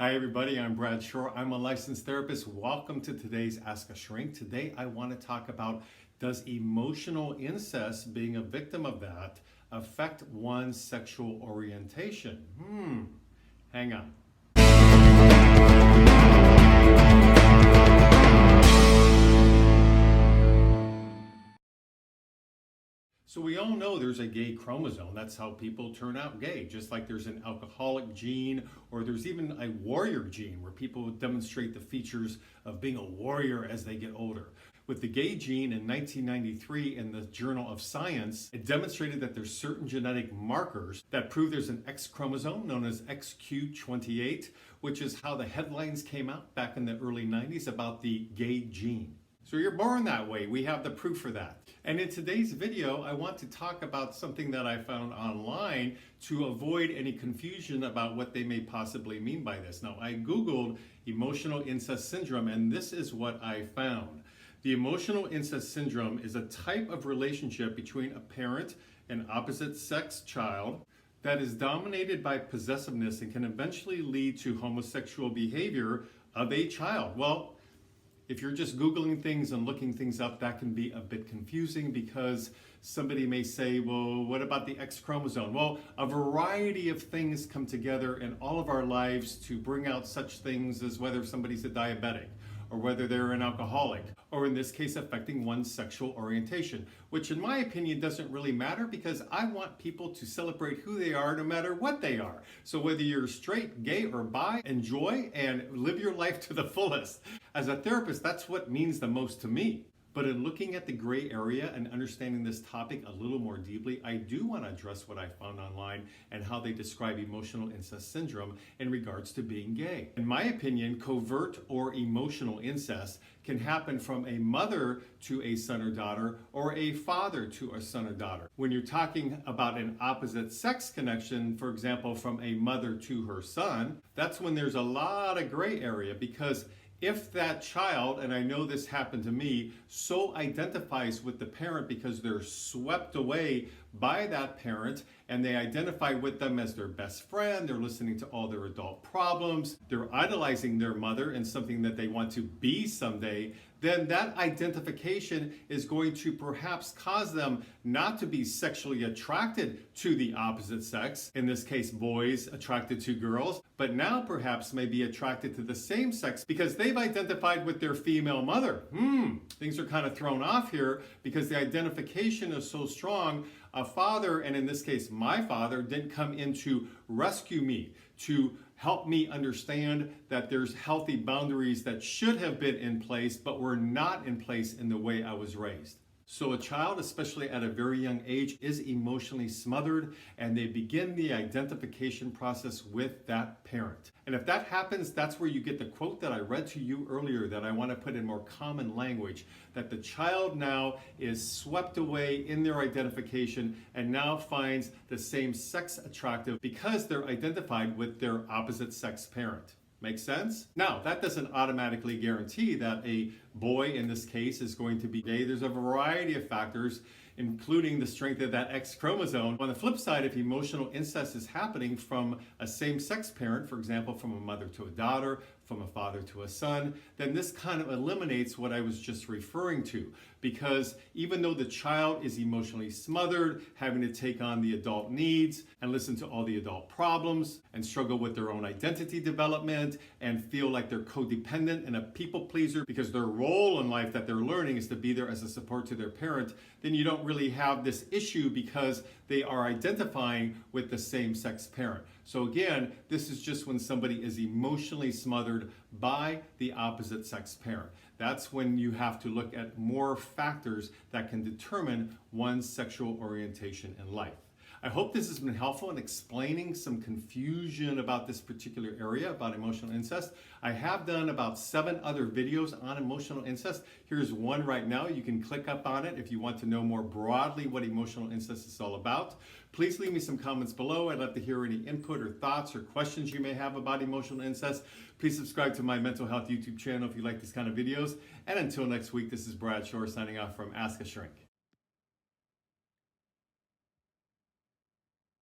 Hi everybody, I'm Brad Shore. I'm a licensed therapist. Welcome to today's Ask a Shrink. Today I want to talk about, does emotional incest, being a victim of that, affect one's sexual orientation? Hang on. So we all know there's a gay chromosome. That's how people turn out gay. Just like there's an alcoholic gene, or there's even a warrior gene where people demonstrate the features of being a warrior as they get older. With the gay gene in 1993 in the Journal of Science, it demonstrated that there's certain genetic markers that prove there's an X chromosome known as XQ28, which is how the headlines came out back in the early 90s about the gay gene. So you're born that way. We have the proof for that. And in today's video, I want to talk about something that I found online to avoid any confusion about what they may possibly mean by this. Now, I Googled emotional incest syndrome, and this is what I found. The emotional incest syndrome is a type of relationship between a parent and opposite sex child that is dominated by possessiveness and can eventually lead to homosexual behavior of a child. Well, if you're just Googling things and looking things up, that can be a bit confusing because somebody may say, well, what about the X chromosome? Well, a variety of things come together in all of our lives to bring out such things as whether somebody's a diabetic, or whether they're an alcoholic, or in this case, affecting one's sexual orientation, which in my opinion doesn't really matter because I want people to celebrate who they are no matter what they are. So whether you're straight, gay, or bi, enjoy and live your life to the fullest. As a therapist, that's what means the most to me. But in looking at the gray area and understanding this topic a little more deeply, I do want to address what I found online and how they describe emotional incest syndrome in regards to being gay. In my opinion, covert or emotional incest can happen from a mother to a son or daughter, or a father to a son or daughter. When you're talking about an opposite sex connection, for example, from a mother to her son, that's when there's a lot of gray area, because if that child, and I know this happened to me, so identifies with the parent because they're swept away by that parent and they identify with them as their best friend, they're listening to all their adult problems, they're idolizing their mother and something that they want to be someday, then that identification is going to perhaps cause them not to be sexually attracted to the opposite sex, in this case boys attracted to girls, but now perhaps may be attracted to the same sex because they've identified with their female mother. Things are kind of thrown off here because the identification is so strong. A father, and in this case my father, didn't come in to rescue me, to help me understand that there's healthy boundaries that should have been in place but were not in place in the way I was raised. So a child, especially at a very young age, is emotionally smothered and they begin the identification process with that parent. And if that happens, that's where you get the quote that I read to you earlier that I want to put in more common language, that the child now is swept away in their identification and now finds the same sex attractive because they're identified with their opposite sex parent. Make sense? Now, that doesn't automatically guarantee that a boy in this case is going to be gay. There's a variety of factors, including the strength of that X chromosome. On the flip side, if emotional incest is happening from a same-sex parent, for example, from a mother to a daughter, from a father to a son, then this kind of eliminates what I was just referring to. Because even though the child is emotionally smothered, having to take on the adult needs and listen to all the adult problems and struggle with their own identity development and feel like they're codependent and a people pleaser because their role in life that they're learning is to be there as a support to their parent, then you don't really have this issue because they are identifying with the same-sex parent. So again, this is just when somebody is emotionally smothered by the opposite sex parent. That's when you have to look at more factors that can determine one's sexual orientation in life. I hope this has been helpful in explaining some confusion about this particular area about emotional incest. I have done about 7 other videos on emotional incest. Here's one right now. You can click up on it if you want to know more broadly what emotional incest is all about. Please leave me some comments below. I'd love to hear any input or thoughts or questions you may have about emotional incest. Please subscribe to my mental health YouTube channel if you like these kind of videos. And until next week, this is Brad Shore signing off from Ask a Shrink.